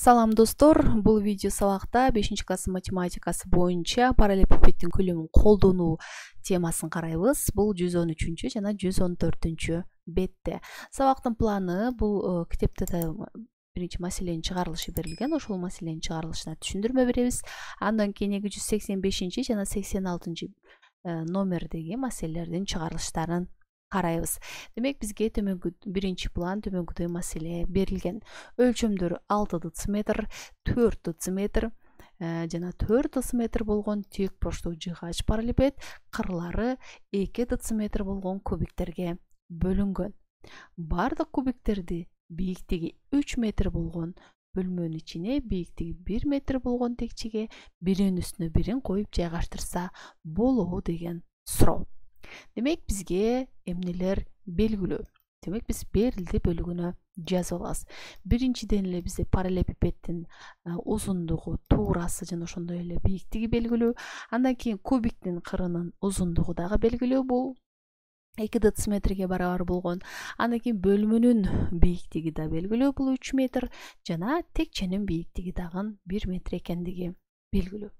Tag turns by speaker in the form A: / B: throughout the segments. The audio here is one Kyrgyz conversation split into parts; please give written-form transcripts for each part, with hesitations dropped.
A: Салам достор, бул видео сабакта 5-класс математикасы боюнча параллелепипеддин көлөмүн колдонуу темасын карайбыз. Бул 113 жана 114 бетте. Сабактын планы бул китепте биринчи маселенин чыгарылышы берилген. Ошол маселенин чыгарылышына түшүндүрмө беребиз. Андан кийин 285 жана 86 номердеги маселелердин чыгарылыштарын карайбыз. Демек бизге төмөнгү биринчи план төмөнгүдөй маселе берилген. Өлчөмдөрү 6 дециметр, 4 дециметр жана 4 дециметр болгон тек бурчтуу жыгач параллелепипед кырлары 2 дециметр болгон кубиктерге бөлүнгөн. Бардык кубиктерди бийиктиги 3 метр болгон бөлмөнүн ичине бийиктиги 1 метр болгон текчеге биринин үстүнө бирин коюп жайгаштырса болобу деген суроо. Демек бизге эмнелер белгилүү. Демек биз берилди бөлүгүнө жазып алабыз. Биринчиден эле бизде параллелепипеддин узундугу, туурасы жана ошондой эле бийиктиги белгилүү. Андан кийин кубиктин кырынын узундугу дагы белгилүү. Бул 2 дециметрге барабар болгон. Андан кийин бөлмөнүн бийиктиги да белгилүү. Бул 3 метр жана текченин бийиктиги дагы 1 метр экендиги белгилүү.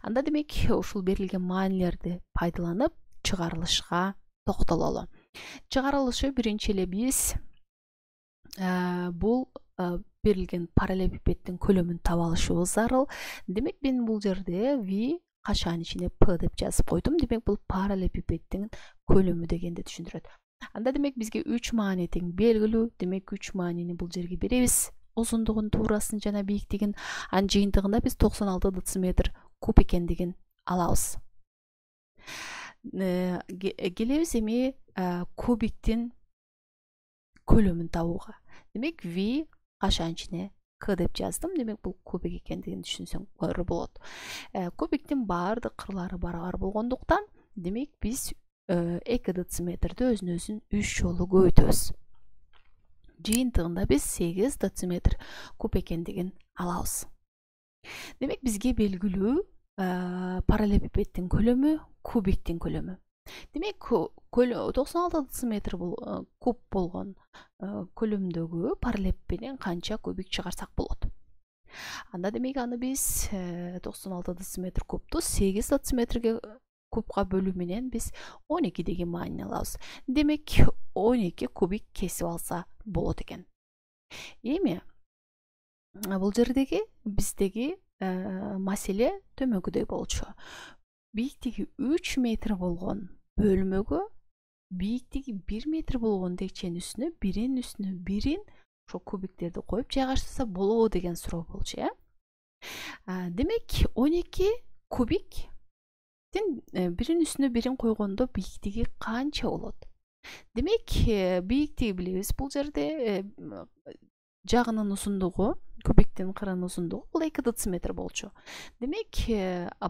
A: Анда демек ушул берилген маанилерди пайдаланып чыгарылышка токтололу. Чыгарылышы биринчи эле биз бул берилген параллелепипеддин көлөмүн таба алышыбыз зарыл. Демек мен бул жерде v кашанын ичине p деп жазып койдум. Демек бул параллелепипеддин көлөмү дегенди түшүндүрөт. Анда демек бизге 3 маани тең белгилүү. Демек 3 маанини бул жерге беребиз. Узундугун, туурасын жана бийиктигин. Анын жыйынтыгында биз 96 дециметр куб экендигин алабыз. Келебиз эми кубиктин көлөмүн табууга. Демек v кашанын ичине k деп жаздым. Демек бул кубик экендигин түшүнсөңөр болот. Кубиктин баардык кырлары барабар болгондуктан, демек биз 2 дециметрди өзүн-өзүн 3 жолу көбөйтөбүз. Жыйынтыгында биз 8 дециметр куб экендигин алабыз. Демек бизге белгилүү параллелепипеддин көлөмү, кубиктин көлөмү. Демек 96 дециметр куб болгон көлөмдөгү параллелепипедден канча кубик чыгарсак болот. Анда демек аны биз 96 дециметр кубту 8 дециметрге кубка бөлүү менен биз 12 деген маанини алабыз. Демек 12 кубик кесип алса болот экен. Эми бул жердеги биздеги маселе төмөнгүдөй болчу. Бийиктиги 3 метр болгон бөлмөгө бийиктиги 1 метр болгон текченин үстүнө бирин ошо кубиктерди коюп жайгаштырса болобу деген суроо болчу, Демек 12 кубиктин биринин үстүнө бирин койгондо бийиктиги канча болот? Демек бийиктиги билебиз. Бул жерде жагынын узундугу, кубиктин кырынын узундугу бул 2 дециметр болчу. Демек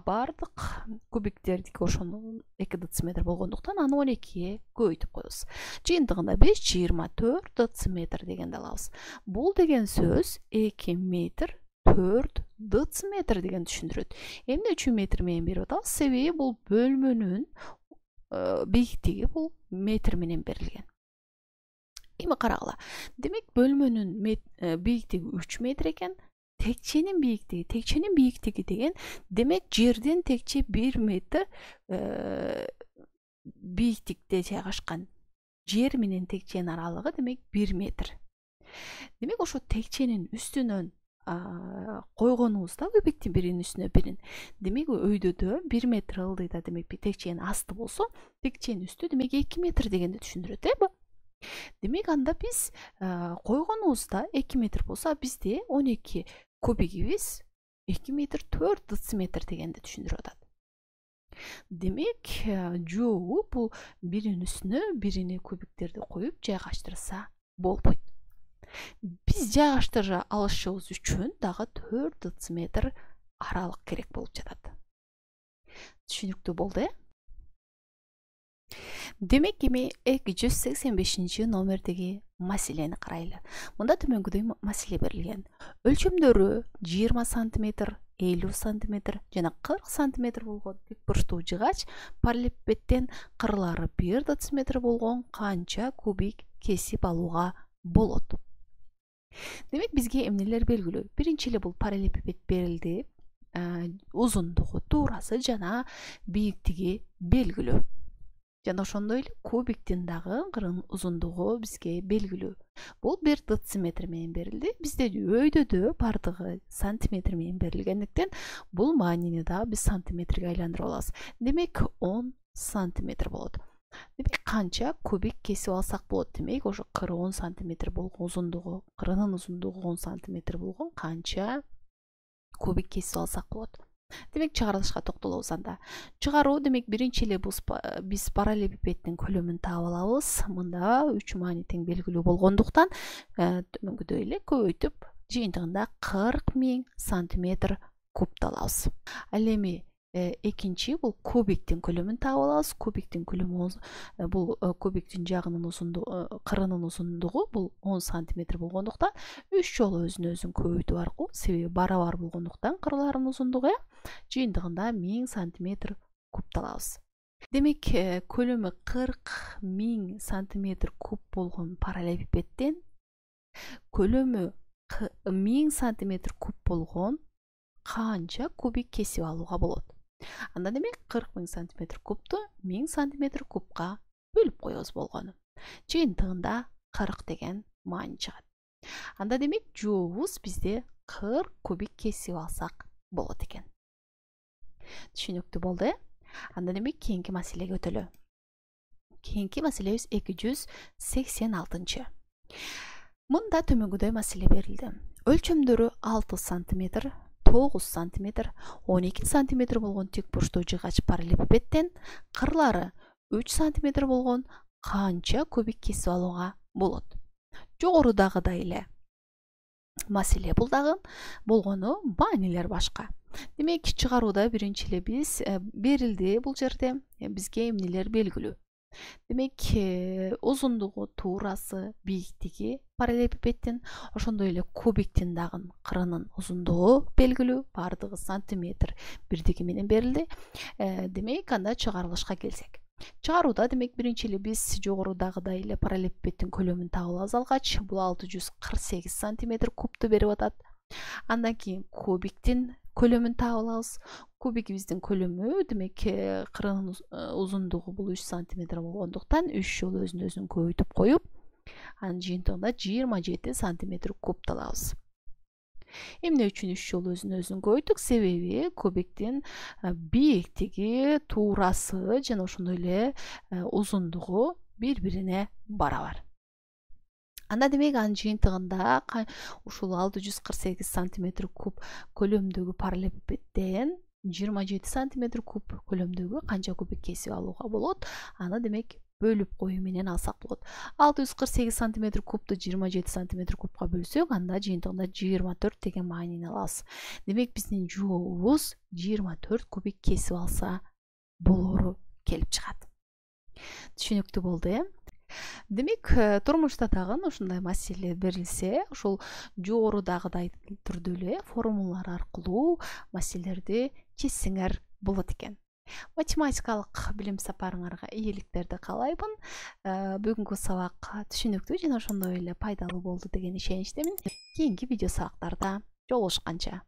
A: бардык кубиктердики ошону 2 дециметр болгондуктан аны 12 көбөйтүп коебуз. Жыйынтыгында биз 24 дециметр дегенди алабыз. Бул деген сөз 2 метр 4 дециметр деген түшүндүрөт. Эмне үчүн метр менен берип атабыз? Себеби бул бөлмөнүн бийиктиги бул метр менен берилген. Эми карагыла. Демек бөлмөнүн бийиктиги 3 метр экен. Текченин бийиктиги деген демек жерден текче 1 метр бийиктикте жайгашкан. Жер менен текченин аралыгы демек 1 метр. Демек ошо текченин үстүнөн койгонубузда кубиктин биринин үстүнө бирин. Демек өйдөдө 1 метр ылдыйда демек текченин асты болсо, текченин үстү демек 2 метр дегенди түшүндүрөт, Демек анда биз койгонубузда 2 метр болсо, бизде 12 кубигибиз 2 метр 4 дециметр дегенди түшүндүрүп атат. Демек жообу бул биринин үстүнө бирине кубиктерди коюп жайгаштырса болбойт. Биз жайгаштыра алышыбыз үчүн дагы 4 дециметр аралык керек болуп жатат. Түшүнүктүү болду, Демек эми 285 номердеги маселени карайлы. Мында төмөнгүдөй маселе берилген. Өлчөмдөрү 20 сантиметр, 50 сантиметр жана 40 сантиметр болгон тик бурчтуу жыгач параллелепипедден кырлары 1 дециметр болгон канча кубик кесип алууга болот? Демек бизге эмнелер белгилүү? Биринчи эле бул параллелепипед берилди. Узундугу, туурасы жана бийиктиги белгилүү. Жана ошондой эле кубиктин дагы кырын узундугу бизге белгилүү. Бул 1 дециметр менен берилди. Бизде өйдөдө бардыгы сантиметр менен берилгендиктен бул маанини да биз сантиметрге айландырып алабыз. Демек 10 сантиметр болот. Демек канча кубик кесип алсак болот? Демек ошо кыры 10 сантиметр болгон узундугу, кырынын узундугу 10 сантиметр болгон канча кубик кесип алсак болот? Демек чыгарылышка токтолобуз анда. Чыгаруу демек биринчи эле биз параллелепипедтин көлөмүн таап алабыз. Мында 3 маани тең белгилүү болгондуктан төмөнгөдөй эле көбөйтүп жыйынтыгында 40 000 сантиметр кубду алабыз. Ал эми экинчи бул кубиктин көлөмүн таап алабыз. Кубиктин көлөмү бул кубиктин жагынын узундугу, кырынын узундугу бул 10 сантиметр болгондуктан 3 жолу өзүн көбөйтүү аркылуу, себеби барабар болгондуктан кырларынын узундугу жыйынтыгында 1000 сантиметр кубду алабыз. Демек көлөмү 40 000 сантиметр куб болгон параллелепипедден көлөмү 1000 сантиметр куб болгон канча кубик кесип алууга болот? Анда демек 40 000 сантиметр кубту 1000 сантиметр кубка бөлүп коебуз болгону. Жыйынтыгында 40 деген маани чыгат. Анда демек жообубуз бизде 40 кубик кесип алсак болот экен. Түшүнүктүү болду, Анда демек кийинки маселеге өтөлү. Кийинки маселебиз 286. Мында төмөнгөдөй маселе берилди. Өлчөмдөрү 6 сантиметр, 9 сантиметр, 12 сантиметр болгон тик бурчтуу жыгач параллелепипедден кырлары 3 сантиметр болгон канча кубик кесип алууга болот? Жогорудагыдай эле маселе бул дагы болгону, маанилер башка. Демек чыгарууда биринчи эле биз берилди бул жерде бизге эмнелер белгилүү? Демек узундугу, туурасы, бийиктиги параллелепипеддин, ошондой эле кубиктин дагы кырынын узундугу белгилүү, бардыгы сантиметр бирдиги менен берилди. Демек анда чыгарылышка келсек. Чыгарууда демек биринчи эле биз жогорудагыдай эле параллелепипеддин көлөмүн таап алабыз алгач, бул 648 сантиметр кубту берип атат. Андан кийин кубиктин көлөмүн таап алабыз. Кубигибиздин көлөмү демек кырынын узундугу бул 3 сантиметр болгондуктан 3 жолу өзүн көбөйтүп коюп, анын жыйынтыгында 27 сантиметр кубду алабыз. Эмне үчүн 3 жолу өзүн көбөйттүк? Себеби кубиктин бийиктиги, туурасы жана ошондой эле узундугу бири-бирине барабар. Анда демек анын жыйынтыгында ушул 648 сантиметр куб көлөмдөгү параллелепипедден 27 сантиметр куб көлөмдөгү канча кубик кесип алууга болот? Аны демек бөлүп коюу менен алсак болот. 648 сантиметр кубту 27 сантиметр кубка бөлсөк, анда жыйынтыгында 24 деген маанини алабыз. Демек биздин жообубуз 24 кубик кесип алса болору келип чыгат. Түшүнүктүү болду, Демек турмушта дагы ушундай маселе берилсе, ушул жогорудагыдай түрдө эле формулалар аркылуу маселелерди чечсеңер болот экен. Математикалык билим сапарыңарга ийгиликтерди каалайбын. Бүгүнкү сабак түшүнүктүү жана ошондой эле пайдалуу болду деген ишеничтемин. Кийинки видео сабактарда жолугушканча.